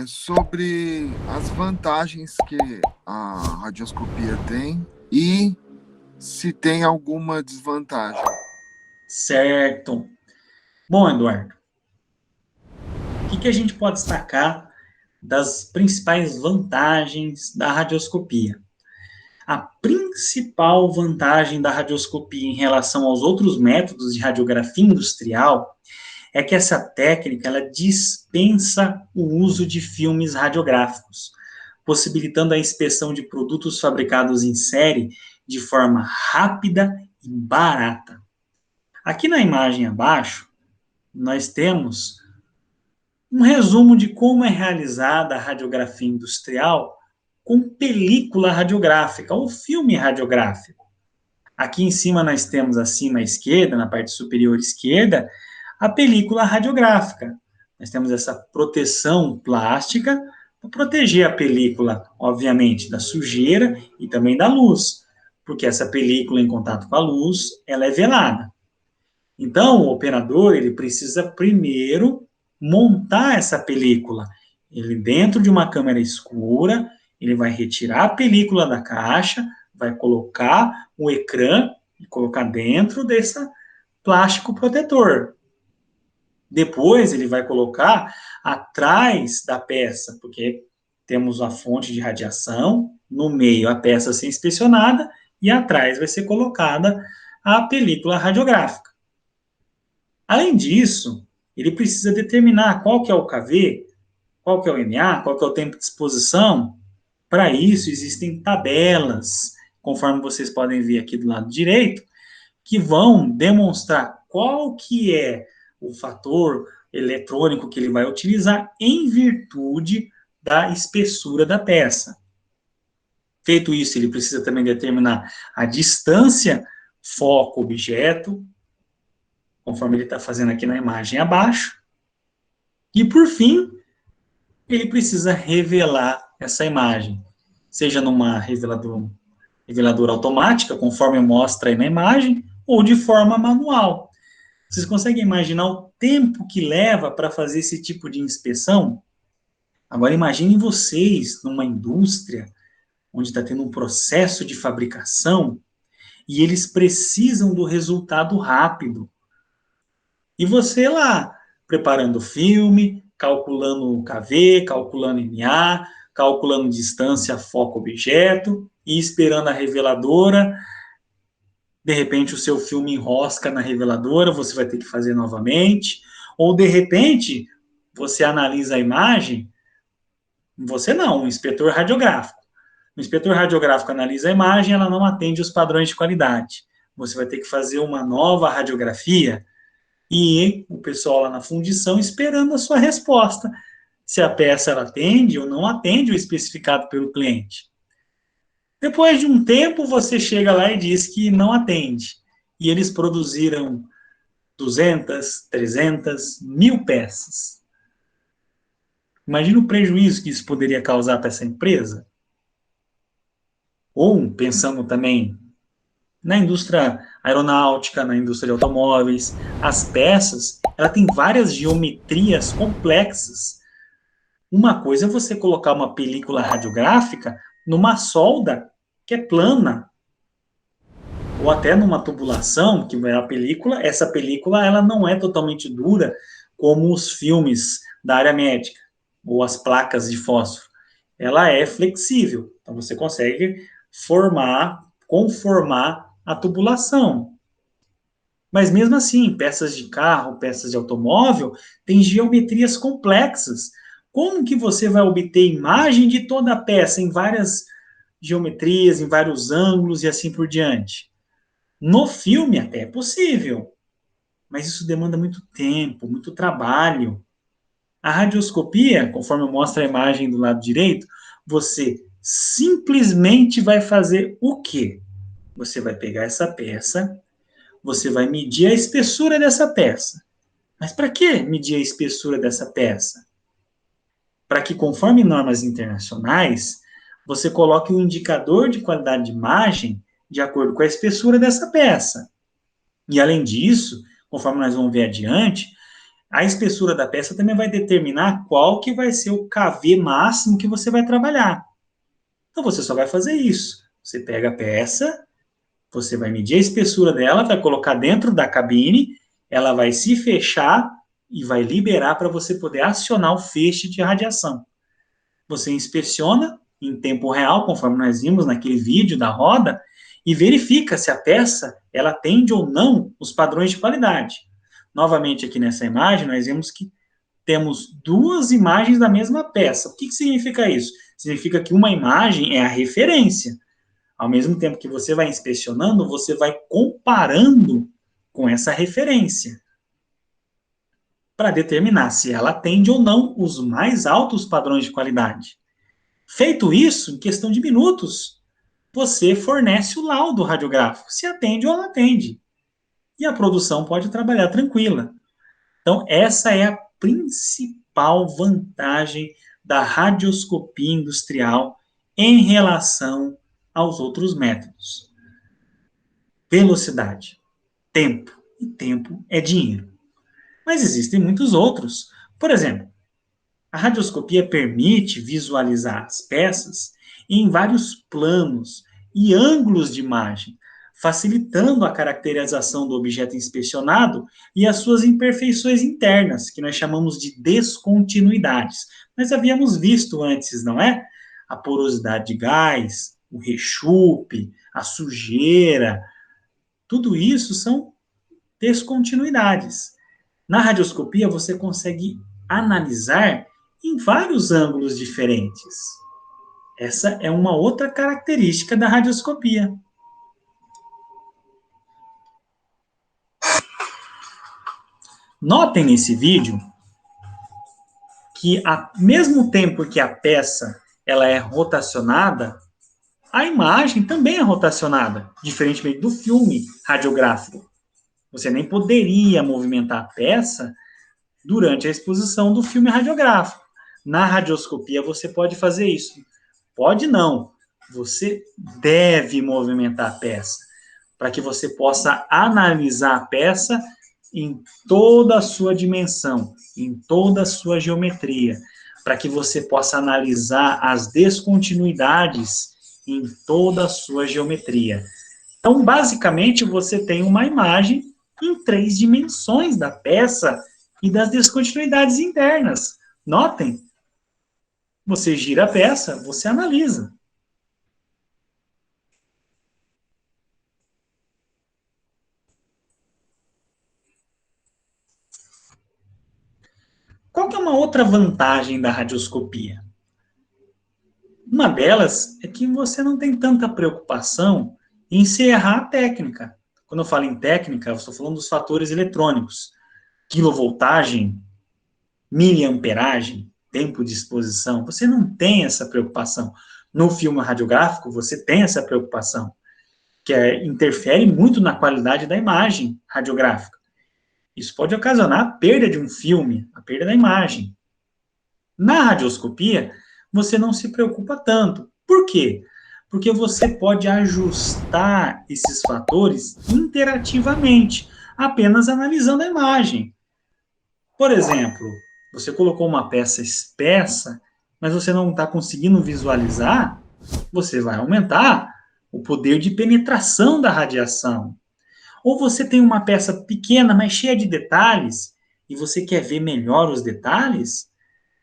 sobre as vantagens que a radioscopia tem e se tem alguma desvantagem. Certo. Bom, Eduardo, o que a gente pode destacar das principais vantagens da radioscopia? A principal vantagem da radioscopia em relação aos outros métodos de radiografia industrial é que essa técnica ela dispensa o uso de filmes radiográficos, possibilitando a inspeção de produtos fabricados em série de forma rápida e barata. Aqui na imagem abaixo, nós temos um resumo de como é realizada a radiografia industrial com película radiográfica ou filme radiográfico. Aqui em cima nós temos acima à esquerda, na parte superior esquerda, a película radiográfica. Nós temos essa proteção plástica para proteger a película, obviamente, da sujeira e também da luz, porque essa película em contato com a luz, ela é velada. Então, o operador, ele precisa primeiro montar essa película. Ele, dentro de uma câmera escura, ele vai retirar a película da caixa, vai colocar o ecrã e colocar dentro desse plástico protetor. Depois, ele vai colocar atrás da peça, porque temos a fonte de radiação, no meio a peça a ser inspecionada e atrás vai ser colocada a película radiográfica. Além disso, ele precisa determinar qual que é o KV, qual que é o MA, qual que é o tempo de exposição. Para isso, existem tabelas, conforme vocês podem ver aqui do lado direito, que vão demonstrar qual que é o fator eletrônico que ele vai utilizar em virtude da espessura da peça. Feito isso, ele precisa também determinar a distância foco-objeto, conforme ele está fazendo aqui na imagem abaixo. E, por fim, ele precisa revelar essa imagem, seja numa reveladora automática, conforme mostra aí na imagem, ou de forma manual. Vocês conseguem imaginar o tempo que leva para fazer esse tipo de inspeção? Agora imaginem vocês numa indústria onde está tendo um processo de fabricação e eles precisam do resultado rápido. E você lá, preparando o filme, calculando o KV, calculando MA, calculando distância foco-objeto e esperando a reveladora. De repente, o seu filme enrosca na reveladora, você vai ter que fazer novamente. Ou, de repente, você analisa a imagem, você não, um inspetor radiográfico. O inspetor radiográfico analisa a imagem, ela não atende os padrões de qualidade. Você vai ter que fazer uma nova radiografia e o pessoal lá na fundição esperando a sua resposta, se a peça ela atende ou não atende o especificado pelo cliente. Depois de um tempo, você chega lá e diz que não atende. E eles produziram 200, 300, 1000 peças. Imagina o prejuízo que isso poderia causar para essa empresa. Ou, pensando também na indústria aeronáutica, na indústria de automóveis, as peças, ela tem várias geometrias complexas. Uma coisa é você colocar uma película radiográfica numa solda que é plana, ou até numa tubulação, que é a película, essa película ela não é totalmente dura como os filmes da área médica, ou as placas de fósforo. Ela é flexível, então você consegue conformar a tubulação. Mas mesmo assim, peças de carro, peças de automóvel, têm geometrias complexas. Como que você vai obter imagem de toda a peça em várias geometrias, em vários ângulos e assim por diante? No filme até é possível, mas isso demanda muito tempo, muito trabalho. A radioscopia, conforme mostra a imagem do lado direito, você simplesmente vai fazer o quê? Você vai pegar essa peça, você vai medir a espessura dessa peça. Mas para que medir a espessura dessa peça? Para que, conforme normas internacionais, você coloque um indicador de qualidade de imagem de acordo com a espessura dessa peça. E, além disso, conforme nós vamos ver adiante, A espessura da peça também vai determinar qual que vai ser o kV máximo que você vai trabalhar. Então, você só vai fazer isso. Você pega a peça, você vai medir a espessura dela, vai colocar dentro da cabine, ela vai se fechar e vai liberar para você poder acionar o feixe de radiação. Você inspeciona em tempo real, conforme nós vimos naquele vídeo da roda, e verifica se a peça ela atende ou não os padrões de qualidade. Novamente, aqui nessa imagem, nós vemos que temos duas imagens da mesma peça. O que significa isso? Significa que uma imagem é a referência. Ao mesmo tempo que você vai inspecionando, você vai comparando com essa referência para determinar se ela atende ou não os mais altos padrões de qualidade. Feito isso, em questão de minutos, você fornece o laudo radiográfico, se atende ou não atende. E a produção pode trabalhar tranquila. Então, essa é a principal vantagem da radioscopia industrial em relação aos outros métodos. Velocidade, tempo, e tempo é dinheiro. Mas existem muitos outros. Por exemplo, a radioscopia permite visualizar as peças em vários planos e ângulos de imagem, facilitando a caracterização do objeto inspecionado e as suas imperfeições internas, que nós chamamos de descontinuidades. Nós havíamos visto antes, não é? A porosidade de gás, o rechupe, a sujeira, tudo isso são descontinuidades. Na radioscopia, você consegue analisar em vários ângulos diferentes. Essa é uma outra característica da radioscopia. Notem nesse vídeo que, ao mesmo tempo que a peça ela é rotacionada, a imagem também é rotacionada, diferentemente do filme radiográfico. Você nem poderia movimentar a peça durante a exposição do filme radiográfico. Na radioscopia, você pode fazer isso. Pode não. Você deve movimentar a peça, para que você possa analisar a peça em toda a sua dimensão, em toda a sua geometria, para que você possa analisar as descontinuidades em toda a sua geometria. Então, basicamente, você tem uma imagem em 3 dimensões da peça e das descontinuidades internas. Notem, você gira a peça, você analisa. Qual que é uma outra vantagem da radioscopia? Uma delas é que você não tem tanta preocupação em se errar a técnica. Quando eu falo em técnica, eu estou falando dos fatores eletrônicos. Quilovoltagem, miliamperagem, tempo de exposição. Você não tem essa preocupação. No filme radiográfico, você tem essa preocupação, que interfere muito na qualidade da imagem radiográfica. Isso pode ocasionar a perda de um filme, a perda da imagem. Na radioscopia, você não se preocupa tanto. Por quê? Porque você pode ajustar esses fatores interativamente, apenas analisando a imagem. Por exemplo, você colocou uma peça espessa, mas você não está conseguindo visualizar, você vai aumentar o poder de penetração da radiação. Ou você tem uma peça pequena, mas cheia de detalhes, e você quer ver melhor os detalhes,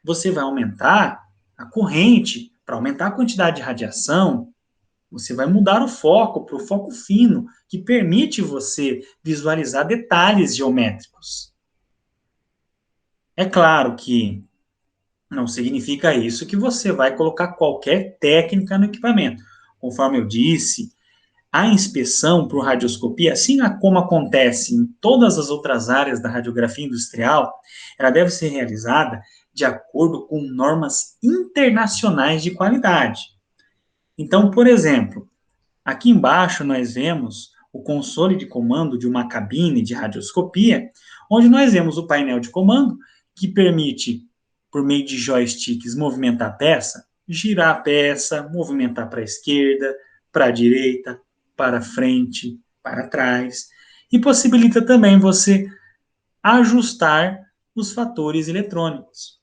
você vai aumentar a corrente para aumentar a quantidade de radiação. Você vai mudar o foco para o foco fino, que permite você visualizar detalhes geométricos. É claro que não significa isso que você vai colocar qualquer técnica no equipamento. Conforme eu disse, a inspeção por radioscopia, assim como acontece em todas as outras áreas da radiografia industrial, ela deve ser realizada de acordo com normas internacionais de qualidade. Então, por exemplo, aqui embaixo nós vemos o console de comando de uma cabine de radioscopia, onde nós vemos o painel de comando que permite, por meio de joysticks, movimentar a peça, girar a peça, movimentar para a esquerda, para a direita, para frente, para trás, e possibilita também você ajustar os fatores eletrônicos.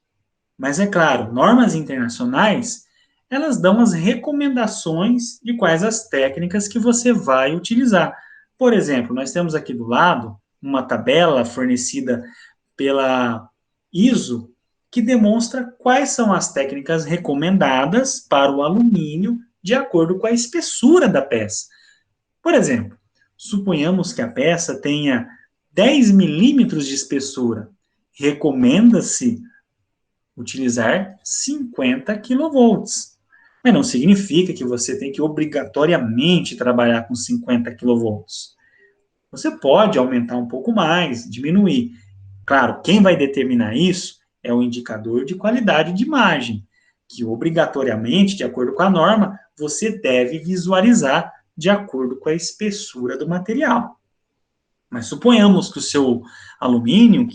Mas é claro, normas internacionais, elas dão as recomendações de quais as técnicas que você vai utilizar. Por exemplo, nós temos aqui do lado uma tabela fornecida pela ISO que demonstra quais são as técnicas recomendadas para o alumínio de acordo com a espessura da peça. Por exemplo, suponhamos que a peça tenha 10 milímetros de espessura. Recomenda-se utilizar 50 kV. Mas não significa que você tem que obrigatoriamente trabalhar com 50 kV. Você pode aumentar um pouco mais, diminuir. Claro, quem vai determinar isso é o indicador de qualidade de imagem, que obrigatoriamente, de acordo com a norma, você deve visualizar de acordo com a espessura do material. Mas suponhamos que o seu alumínio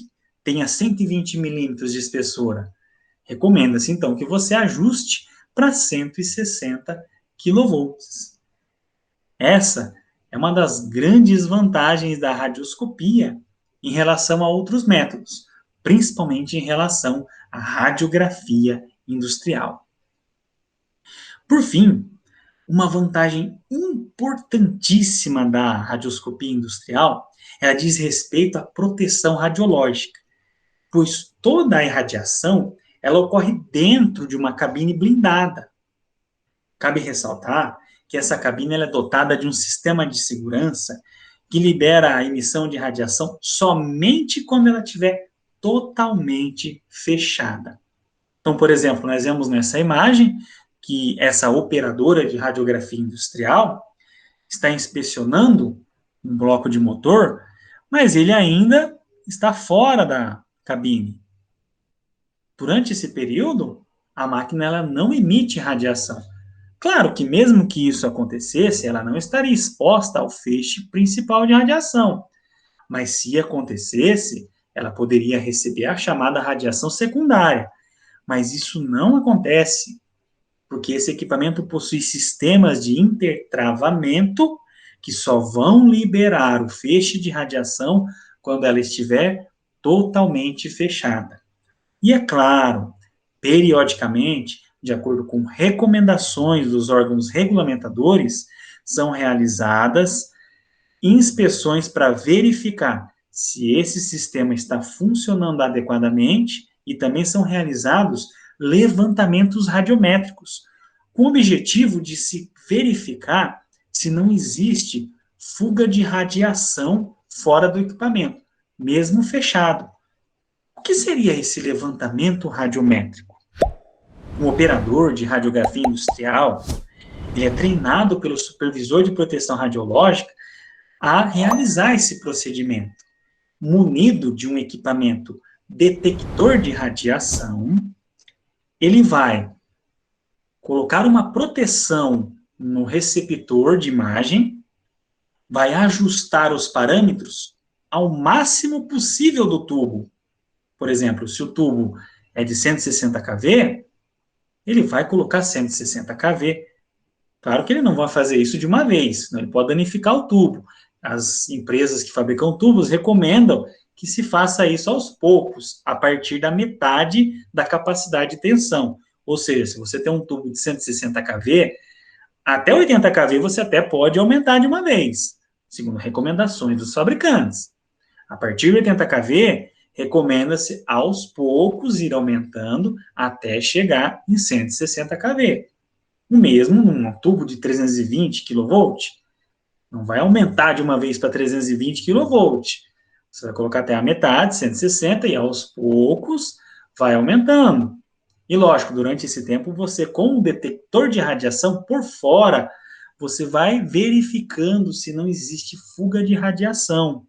tenha 120 milímetros de espessura. Recomenda-se, então, que você ajuste para 160 kV. Essa é uma das grandes vantagens da radioscopia em relação a outros métodos, principalmente em relação à radiografia industrial. Por fim, uma vantagem importantíssima da radioscopia industrial, ela diz respeito à proteção radiológica, pois toda a irradiação ela ocorre dentro de uma cabine blindada. Cabe ressaltar que essa cabine ela é dotada de um sistema de segurança que libera a emissão de radiação somente quando ela estiver totalmente fechada. Então, por exemplo, nós vemos nessa imagem que essa operadora de radiografia industrial está inspecionando um bloco de motor, mas ele ainda está fora da cabine. Durante esse período, a máquina ela não emite radiação. Claro que mesmo que isso acontecesse, ela não estaria exposta ao feixe principal de radiação. Mas se acontecesse, ela poderia receber a chamada radiação secundária. Mas isso não acontece, porque esse equipamento possui sistemas de intertravamento que só vão liberar o feixe de radiação quando ela estiver totalmente fechada. E é claro, periodicamente, de acordo com recomendações dos órgãos regulamentadores, são realizadas inspeções para verificar se esse sistema está funcionando adequadamente e também são realizados levantamentos radiométricos, com o objetivo de se verificar se não existe fuga de radiação fora do equipamento, mesmo fechado. O que seria esse levantamento radiométrico? Um operador de radiografia industrial, ele é treinado pelo supervisor de proteção radiológica a realizar esse procedimento, munido de um equipamento detector de radiação. Ele vai colocar uma proteção no receptor de imagem, vai ajustar os parâmetros ao máximo possível do tubo. Por exemplo, se o tubo é de 160 kV, ele vai colocar 160 kV. Claro que ele não vai fazer isso de uma vez, senão ele pode danificar o tubo. As empresas que fabricam tubos recomendam que se faça isso aos poucos, a partir da metade da capacidade de tensão. Ou seja, se você tem um tubo de 160 kV, até 80 kV você até pode aumentar de uma vez, segundo recomendações dos fabricantes. A partir de 80 kV, recomenda-se aos poucos ir aumentando até chegar em 160 kV. O mesmo num tubo de 320 kV, não vai aumentar de uma vez para 320 kV. Você vai colocar até a metade, 160, e aos poucos vai aumentando. E lógico, durante esse tempo, você com o detector de radiação por fora, você vai verificando se não existe fuga de radiação.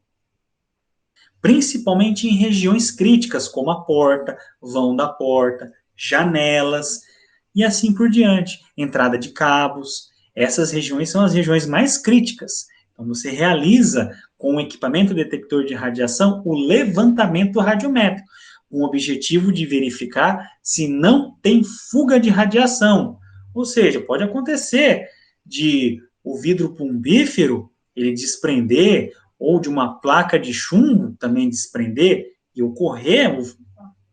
Principalmente em regiões críticas, como a porta, vão da porta, janelas e assim por diante. Entrada de cabos. Essas regiões são as regiões mais críticas. Então, você realiza com o equipamento detector de radiação o levantamento radiométrico, com o objetivo de verificar se não tem fuga de radiação. Ou seja, pode acontecer de o vidro plumbífero ele desprender, ou de uma placa de chumbo também desprender, e ocorrer o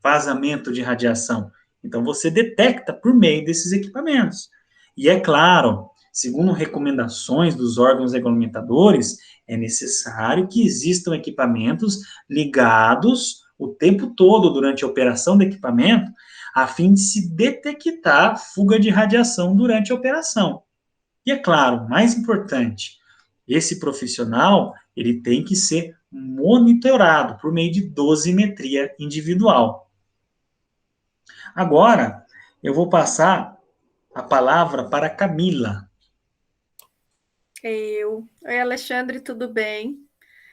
vazamento de radiação. Então, você detecta por meio desses equipamentos. E é claro, segundo recomendações dos órgãos regulamentadores, é necessário que existam equipamentos ligados o tempo todo durante a operação do equipamento, a fim de se detectar fuga de radiação durante a operação. E é claro, mais importante, esse profissional ele tem que ser monitorado por meio de dosimetria individual. Agora, eu vou passar a palavra para a Camila. Oi, Alexandre, tudo bem?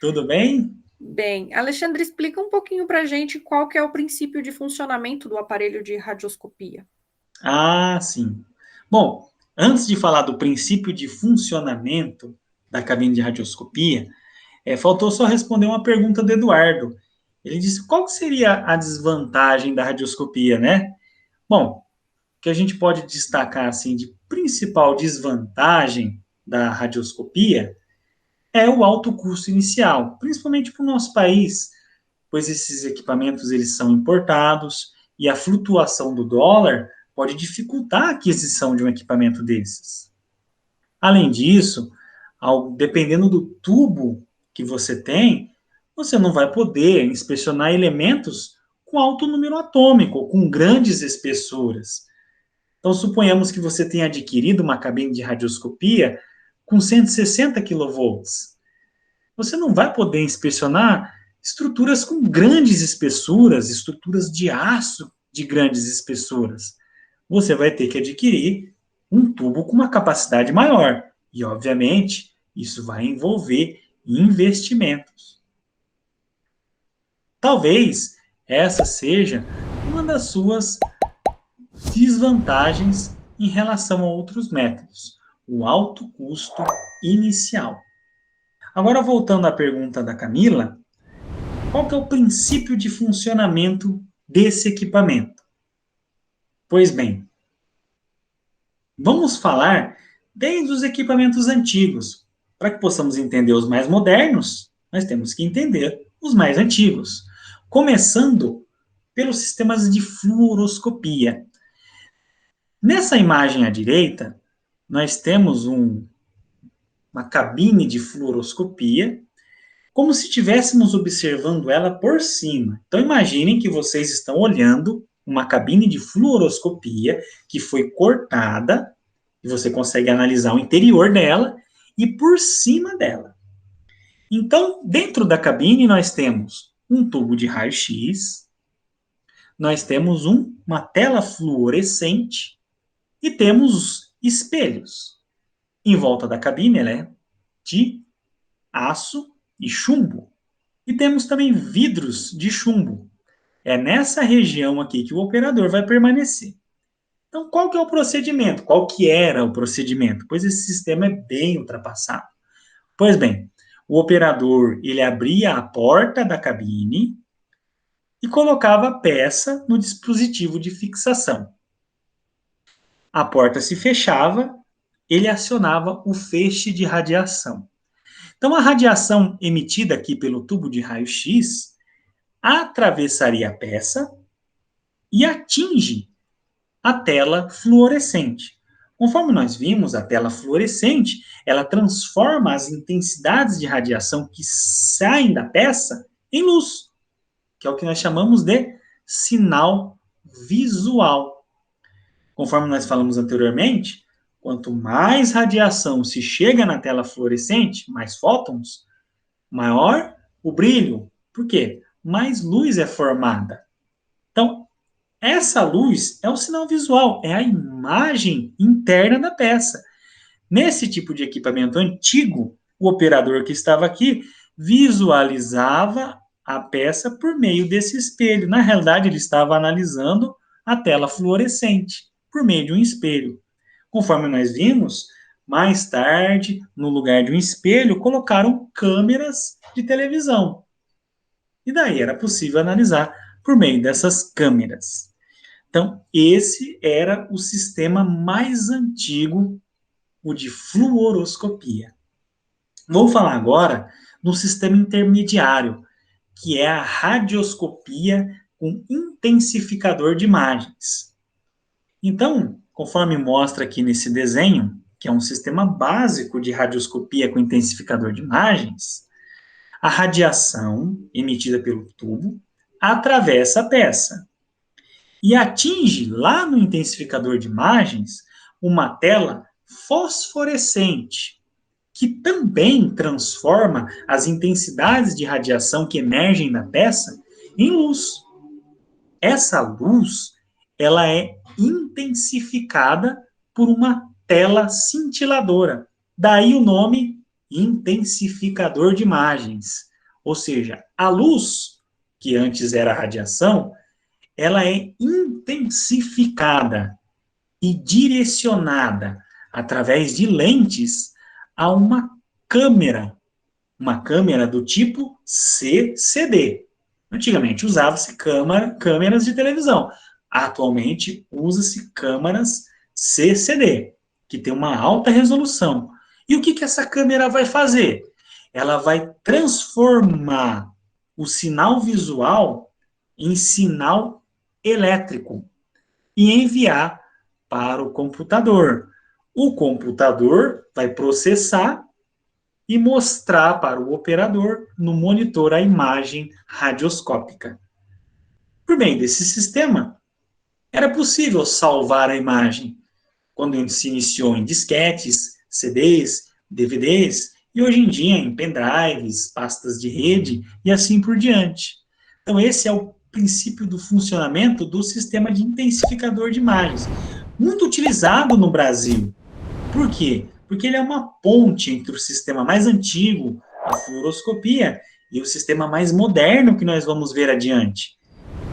Tudo bem? Bem, Alexandre, explica um pouquinho para a gente qual que é o princípio de funcionamento do aparelho de radioscopia. Ah, sim. Bom, antes de falar do princípio de funcionamento da cabine de radioscopia, faltou só responder uma pergunta do Eduardo. Ele disse qual seria a desvantagem da radioscopia, né? Bom, o que a gente pode destacar assim de principal desvantagem da radioscopia é o alto custo inicial, principalmente para o nosso país, pois esses equipamentos eles são importados e a flutuação do dólar pode dificultar a aquisição de um equipamento desses. Além disso, dependendo do tubo que você tem, você não vai poder inspecionar elementos com alto número atômico, com grandes espessuras. Então, suponhamos que você tenha adquirido uma cabine de radioscopia com 160 kV. Você não vai poder inspecionar estruturas com grandes espessuras, estruturas de aço de grandes espessuras. Você vai ter que adquirir um tubo com uma capacidade maior. E, obviamente, isso vai envolver investimentos. Talvez essa seja uma das suas desvantagens em relação a outros métodos, o alto custo inicial. Agora, voltando à pergunta da Camila, qual que é o princípio de funcionamento desse equipamento? Pois bem, vamos falar desde os equipamentos antigos. Para que possamos entender os mais modernos, nós temos que entender os mais antigos. Começando pelos sistemas de fluoroscopia. Nessa imagem à direita, nós temos uma cabine de fluoroscopia, como se estivéssemos observando ela por cima. Então, imaginem que vocês estão olhando uma cabine de fluoroscopia que foi cortada, e você consegue analisar o interior dela e por cima dela. Então, dentro da cabine, nós temos um tubo de raio-x, nós temos uma tela fluorescente e temos espelhos. Em volta da cabine, ela é de aço e chumbo. E temos também vidros de chumbo. É nessa região aqui que o operador vai permanecer. Então, qual que é o procedimento? Qual que era o procedimento? Pois esse sistema é bem ultrapassado. Pois bem, o operador, ele abria a porta da cabine e colocava a peça no dispositivo de fixação. A porta se fechava, ele acionava o feixe de radiação. Então, a radiação emitida aqui pelo tubo de raio-x atravessaria a peça e atinge a tela fluorescente. Conforme nós vimos, a tela fluorescente, ela transforma as intensidades de radiação que saem da peça em luz, que é o que nós chamamos de sinal visual. Conforme nós falamos anteriormente, quanto mais radiação se chega na tela fluorescente, mais fótons, maior o brilho. Por quê? Mais luz é formada. Então, essa luz é o sinal visual, é a imagem interna da peça. Nesse tipo de equipamento antigo, o operador que estava aqui visualizava a peça por meio desse espelho. Na realidade, ele estava analisando a tela fluorescente por meio de um espelho. Conforme nós vimos, mais tarde, no lugar de um espelho, colocaram câmeras de televisão. E daí era possível analisar por meio dessas câmeras. Então, esse era o sistema mais antigo, o de fluoroscopia. Vou falar agora no sistema intermediário, que é a radioscopia com intensificador de imagens. Então, conforme mostra aqui nesse desenho, que é um sistema básico de radioscopia com intensificador de imagens, a radiação emitida pelo tubo atravessa a peça e atinge lá no intensificador de imagens uma tela fosforescente, que também transforma as intensidades de radiação que emergem da peça em luz. Essa luz, ela é intensificada por uma tela cintiladora. Daí o nome intensificador de imagens. Ou seja, a luz, que antes era radiação, ela é intensificada e direcionada através de lentes a uma câmera do tipo CCD. Antigamente usava-se câmeras de televisão. Atualmente usa-se câmeras CCD, que tem uma alta resolução. E o que essa câmera vai fazer? Ela vai transformar o sinal visual em sinal elétrico e enviar para o computador. O computador vai processar e mostrar para o operador no monitor a imagem radioscópica. Por meio desse sistema, era possível salvar a imagem quando se iniciou em disquetes, CDs, DVDs e hoje em dia em pendrives, pastas de rede e assim por diante. Então esse é o princípio do funcionamento do sistema de intensificador de imagens, muito utilizado no Brasil. Por quê? Porque ele é uma ponte entre o sistema mais antigo, a fluoroscopia, e o sistema mais moderno que nós vamos ver adiante,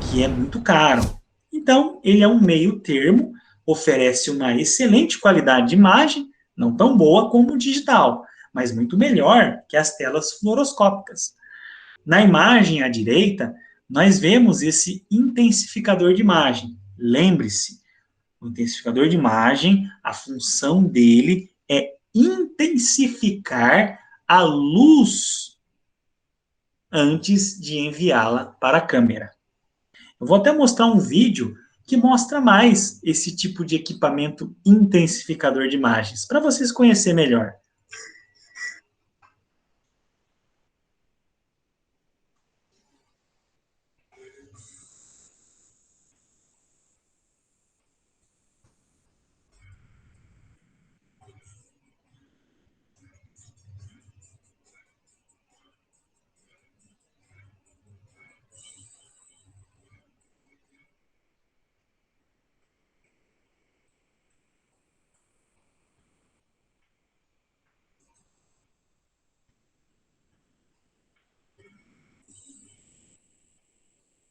que é muito caro. Então, ele é um meio termo, oferece uma excelente qualidade de imagem, não tão boa como o digital, mas muito melhor que as telas fluoroscópicas. Na imagem à direita, nós vemos esse intensificador de imagem. Lembre-se, o intensificador de imagem, a função dele é intensificar a luz antes de enviá-la para a câmera. Eu vou até mostrar um vídeo que mostra mais esse tipo de equipamento intensificador de imagens, para vocês conhecerem melhor.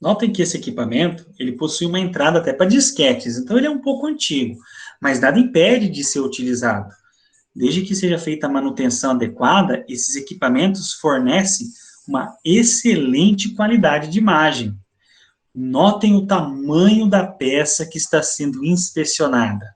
Notem que esse equipamento, ele possui uma entrada até para disquetes, então ele é um pouco antigo, mas nada impede de ser utilizado. Desde que seja feita a manutenção adequada, esses equipamentos fornecem uma excelente qualidade de imagem. Notem o tamanho da peça que está sendo inspecionada.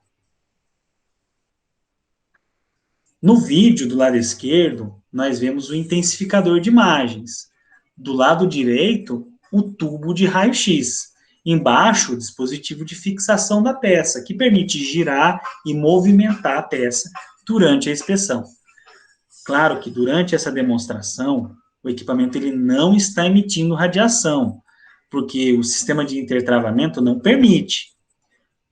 No vídeo do lado esquerdo, nós vemos o intensificador de imagens. Do lado direito, o tubo de raio-x. Embaixo, o dispositivo de fixação da peça, que permite girar e movimentar a peça durante a inspeção. Claro que durante essa demonstração, o equipamento ele não está emitindo radiação, porque o sistema de intertravamento não permite.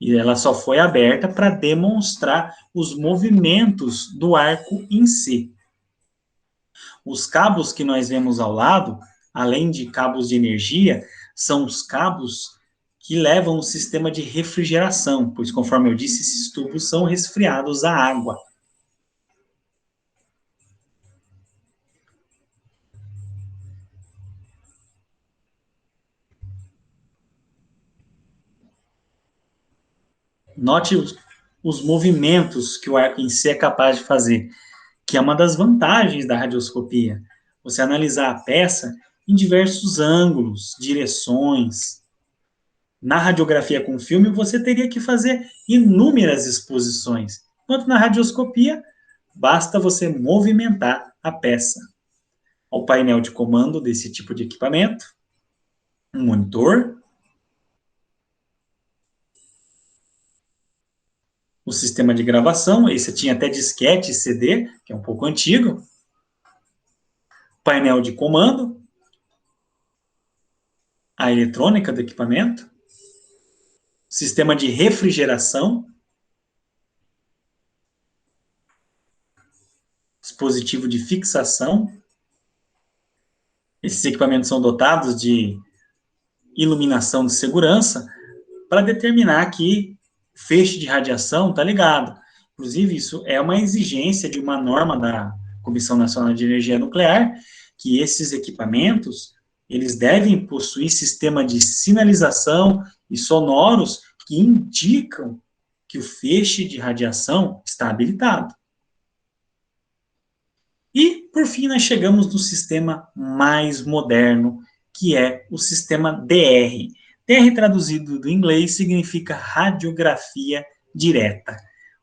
E ela só foi aberta para demonstrar os movimentos do arco em si. Os cabos que nós vemos ao lado, além de cabos de energia, são os cabos que levam o sistema de refrigeração, pois, conforme eu disse, esses tubos são resfriados à água. Note os movimentos que o arco em si é capaz de fazer, que é uma das vantagens da radioscopia. Você analisar a peça em diversos ângulos, direções. Na radiografia com filme, você teria que fazer inúmeras exposições, enquanto na radioscopia, basta você movimentar a peça. ao painel de comando desse tipo de equipamento, um monitor, o sistema de gravação, esse tinha até disquete e CD, que é um pouco antigo, painel de comando, a eletrônica do equipamento, sistema de refrigeração, dispositivo de fixação. Esses equipamentos são dotados de iluminação de segurança para determinar que feixe de radiação está ligado. Inclusive, isso é uma exigência de uma norma da Comissão Nacional de Energia Nuclear, que esses equipamentos, eles devem possuir sistema de sinalização e sonoros que indicam que o feixe de radiação está habilitado. E, por fim, nós chegamos no sistema mais moderno, que é o sistema DR. DR, traduzido do inglês, significa radiografia direta.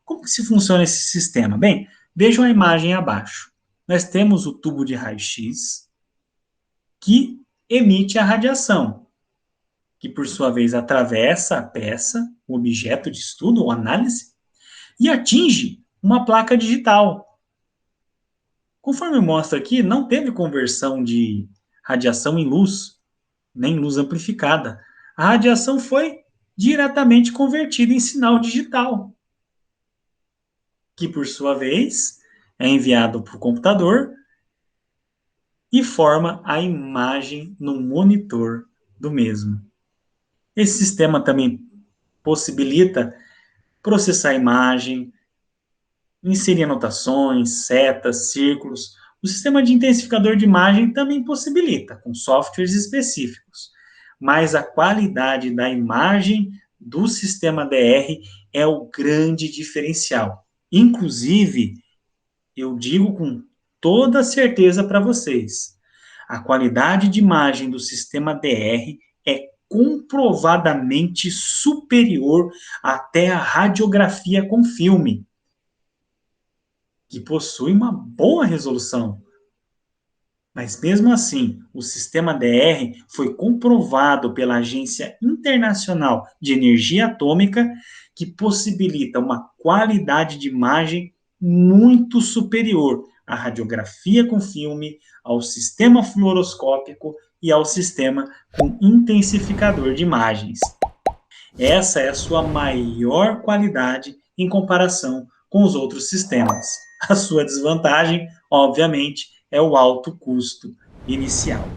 Como que se funciona esse sistema? Bem, vejam a imagem abaixo. Nós temos o tubo de raio-x, que emite a radiação, que, por sua vez, atravessa a peça, o objeto de estudo ou análise, e atinge uma placa digital. Conforme mostra aqui, não teve conversão de radiação em luz, nem luz amplificada. A radiação foi diretamente convertida em sinal digital, que, por sua vez, é enviado para o computador e forma a imagem no monitor do mesmo. Esse sistema também possibilita processar a imagem, inserir anotações, setas, círculos. O sistema de intensificador de imagem também possibilita, com softwares específicos. Mas a qualidade da imagem do sistema DR é o grande diferencial. Inclusive, eu digo com toda certeza para vocês, a qualidade de imagem do sistema DR é comprovadamente superior até à radiografia com filme, que possui uma boa resolução. Mas mesmo assim, o sistema DR foi comprovado pela Agência Internacional de Energia Atômica, que possibilita uma qualidade de imagem muito superior à radiografia com filme, ao sistema fluoroscópico e ao sistema com intensificador de imagens. Essa é a sua maior qualidade em comparação com os outros sistemas. A sua desvantagem, obviamente, é o alto custo inicial.